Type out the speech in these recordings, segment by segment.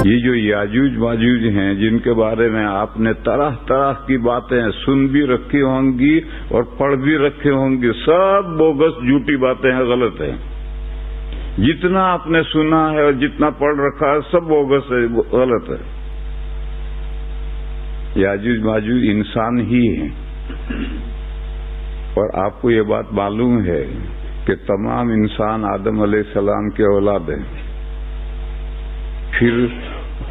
یہ جو یاجوج ماجوج ہیں جن کے بارے میں آپ نے طرح طرح کی باتیں سن بھی رکھی ہوں گی اور پڑھ بھی رکھے ہوں گی، سب بوگس جھوٹی باتیں ہیں، غلط ہیں۔ جتنا آپ نے سنا ہے اور جتنا پڑھ رکھا ہے سب بوگس ہے، غلط ہے۔ یاجوج ماجوج انسان ہی ہیں، اور آپ کو یہ بات معلوم ہے کہ تمام انسان آدم علیہ السلام کے اولاد ہیں، پھر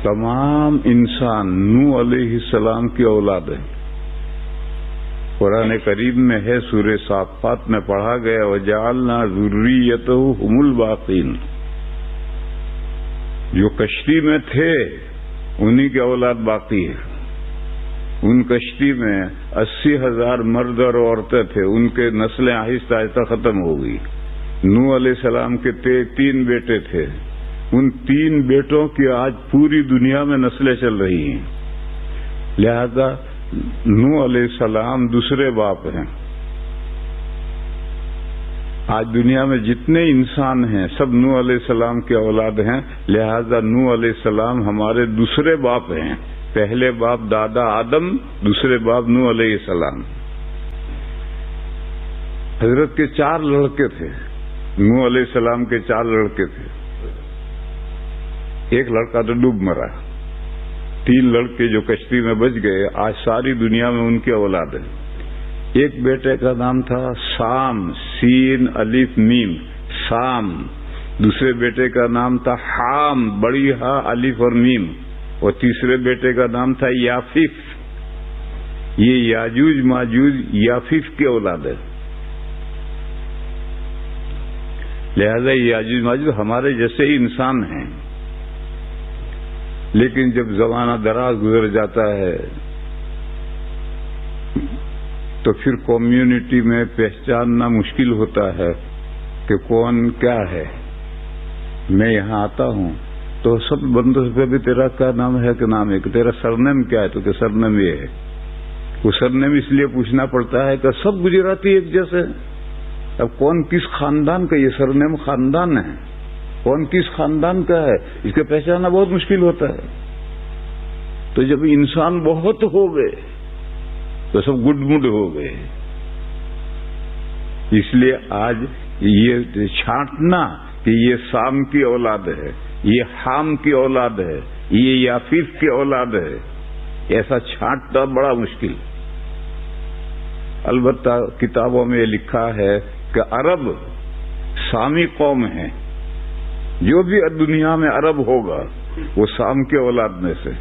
تمام انسان نوح علیہ السلام کی اولاد ہیں۔ قرآن کریم میں ہے، سورہ صافات میں پڑھا گیا وَجَعَلْنَا ذُرِّيَّتَهُ هُمُ الْبَاقِينَ، جو کشتی میں تھے انہی کے اولاد باقی ہے۔ ان کشتی میں 80,000 مرد اور عورتیں تھے، ان کے نسلیں آہستہ آہستہ ختم ہو گئی۔ نوح علیہ السلام کے 3 بیٹے تھے، ان 3 بیٹوں کی آج پوری دنیا میں نسلیں چل رہی ہیں، لہذا نوح علیہ السلام دوسرے باپ ہیں۔ آج دنیا میں جتنے انسان ہیں سب نوح علیہ السلام کے اولاد ہیں، لہذا نوح علیہ السلام ہمارے دوسرے باپ ہیں۔ پہلے باپ دادا آدم، دوسرے باپ نوح علیہ السلام۔ حضرت کے 4 لڑکے تھے، نوح علیہ السلام کے 4 لڑکے تھے، ایک لڑکا تو ڈوب مرا، 3 لڑکے جو کشتی میں بچ گئے آج ساری دنیا میں ان کی اولاد ہے۔ ایک بیٹے کا نام تھا سام، سین الف میم، سام۔ دوسرے بیٹے کا نام تھا حام، بڑی ہا الف اور میم، اور تیسرے بیٹے کا نام تھا یافیف۔ یہ یاجوج ماجوج یافیف کی اولاد ہے، لہذا یاجوج ماجوج ہمارے جیسے ہی انسان ہیں، لیکن جب زمانہ دراز گزر جاتا ہے تو پھر کمیونٹی میں پہچاننا مشکل ہوتا ہے کہ کون کیا ہے۔ میں یہاں آتا ہوں تو سب بندوں سے بھی تیرا کیا نام ہے کہ نام ہے، کہ تیرا سرنیم کیا ہے تو کہ سرنیم یہ ہے۔ وہ سرنیم اس لیے پوچھنا پڑتا ہے کہ سب گجراتی ایک جیسے، اب کون کس خاندان کا، یہ سرنیم خاندان ہے، کون کس خاندان کا ہے اس کے پہچاننا بہت مشکل ہوتا ہے۔ تو جب انسان بہت ہو گئے تو سب گڈ مڈ ہو گئے، اس لیے آج یہ چھانٹنا کہ یہ سام کی اولاد ہے، یہ حام کی اولاد ہے، یہ یافیف کی اولاد ہے، ایسا چھانٹنا بڑا مشکل۔ البتہ کتابوں میں یہ لکھا ہے کہ عرب سامی قوم ہے، جو بھی دنیا میں عرب ہوگا وہ سام کے اولاد میں سے،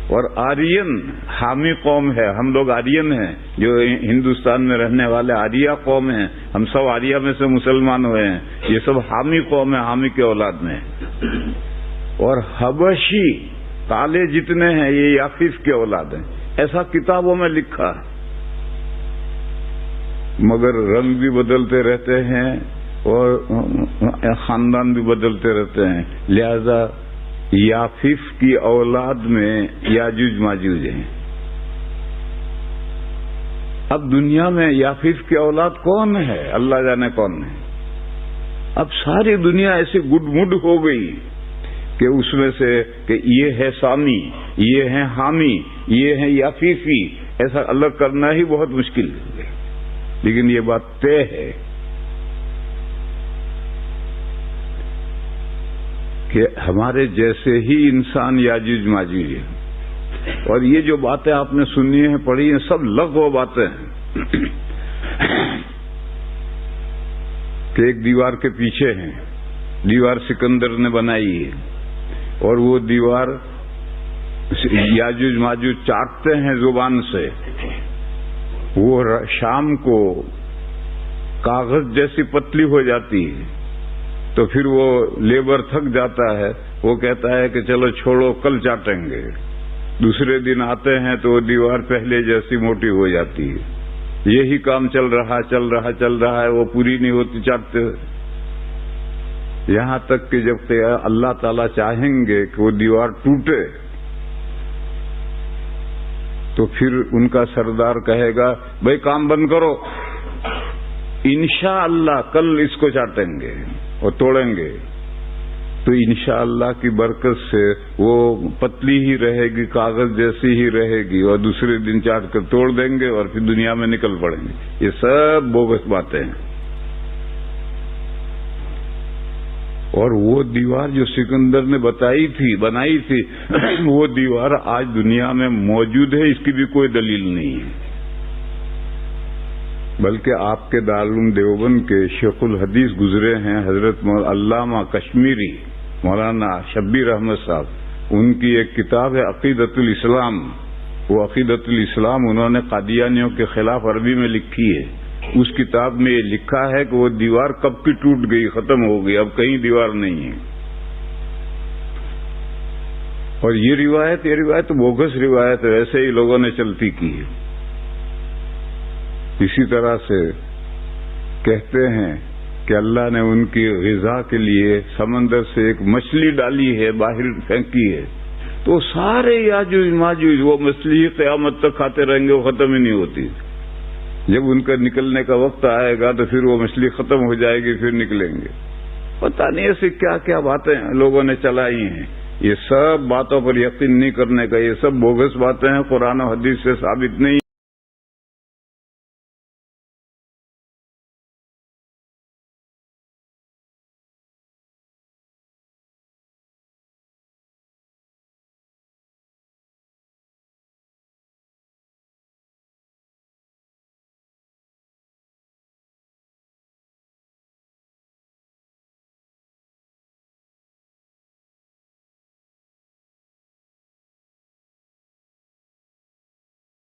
اور آرین حامی قوم ہے، ہم لوگ آرین ہیں جو ہندوستان میں رہنے والے آریہ قوم ہیں، ہم سب آریہ میں سے مسلمان ہوئے ہیں، یہ سب حامی قوم ہے، حامی کے اولاد میں۔ اور حبشی کالے جتنے ہیں یہ یافیف کے اولاد ہیں، ایسا کتابوں میں لکھا ہے، مگر رنگ بھی بدلتے رہتے ہیں اور خاندان بھی بدلتے رہتے ہیں، لہذا یافیف کی اولاد میں یاجوج ماجوج ہیں۔ اب دنیا میں یافیف کی اولاد کون ہے؟ اللہ جانے کون ہے۔ اب ساری دنیا ایسی گڈ مڈ ہو گئی کہ اس میں سے کہ یہ ہے سامی، یہ ہے حامی، یہ ہے یافیفی، ایسا الگ کرنا ہی بہت مشکل ہے، لیکن یہ بات طے ہے کہ ہمارے جیسے ہی انسان یاجوج ماجوج ہیں، اور یہ جو باتیں آپ نے سنی ہیں پڑھی ہیں سب لغو باتیں ہیں کہ ایک دیوار کے پیچھے ہیں، دیوار سکندر نے بنائی ہے، اور وہ دیوار یاجوج ماجوج چاٹتے ہیں زبان سے، وہ شام کو کاغذ جیسی پتلی ہو جاتی ہے، تو پھر وہ لیبر تھک جاتا ہے، وہ کہتا ہے کہ چلو چھوڑو کل چاٹیں گے، دوسرے دن آتے ہیں تو وہ دیوار پہلے جیسی موٹی ہو جاتی ہے، یہی کام چل رہا ہے، وہ پوری نہیں ہوتی چاٹتے ہوئے، یہاں تک کہ جب اللہ تعالیٰ چاہیں گے کہ وہ دیوار ٹوٹے تو پھر ان کا سردار کہے گا بھائی کام بند کرو، انشاءاللہ کل اس کو چاٹیں گے اور توڑیں گے، تو انشاءاللہ کی برکت سے وہ پتلی ہی رہے گی، کاغذ جیسی ہی رہے گی، اور دوسرے دن چاٹ کر توڑ دیں گے اور پھر دنیا میں نکل پڑیں گے. یہ سب بوگس باتیں ہیں. اور وہ دیوار جو سکندر نے بنائی تھی وہ دیوار آج دنیا میں موجود ہے، اس کی بھی کوئی دلیل نہیں ہے. بلکہ آپ کے دارالعلوم دیوبند کے شیخ الحدیث گزرے ہیں حضرت علامہ کشمیری مولانا شبیر احمد صاحب، ان کی ایک کتاب ہے عقیدۃ الاسلام. وہ عقیدۃ الاسلام انہوں نے قادیانیوں کے خلاف عربی میں لکھی ہے. اس کتاب میں یہ لکھا ہے کہ وہ دیوار کب کی ٹوٹ گئی، ختم ہو گئی، اب کہیں دیوار نہیں ہے. اور یہ روایت بوگس روایت ہے، ایسے ہی لوگوں نے چلتی کی ہے. اسی طرح سے کہتے ہیں کہ اللہ نے ان کی غذا کے لیے سمندر سے ایک مچھلی ڈالی ہے، باہر پھینکی ہے، تو سارے یاجوج ماجوج وہ مچھلی قیامت تک کھاتے رہیں گے، وہ ختم ہی نہیں ہوتی. جب ان کا نکلنے کا وقت آئے گا تو پھر وہ مچھلی ختم ہو جائے گی، پھر نکلیں گے. پتہ نہیں ایسی کیا کیا باتیں لوگوں نے چلائی ہیں. یہ سب باتوں پر یقین نہیں کرنے کا، یہ سب بوگس باتیں ہیں، قرآن و حدیث سے ثابت نہیں.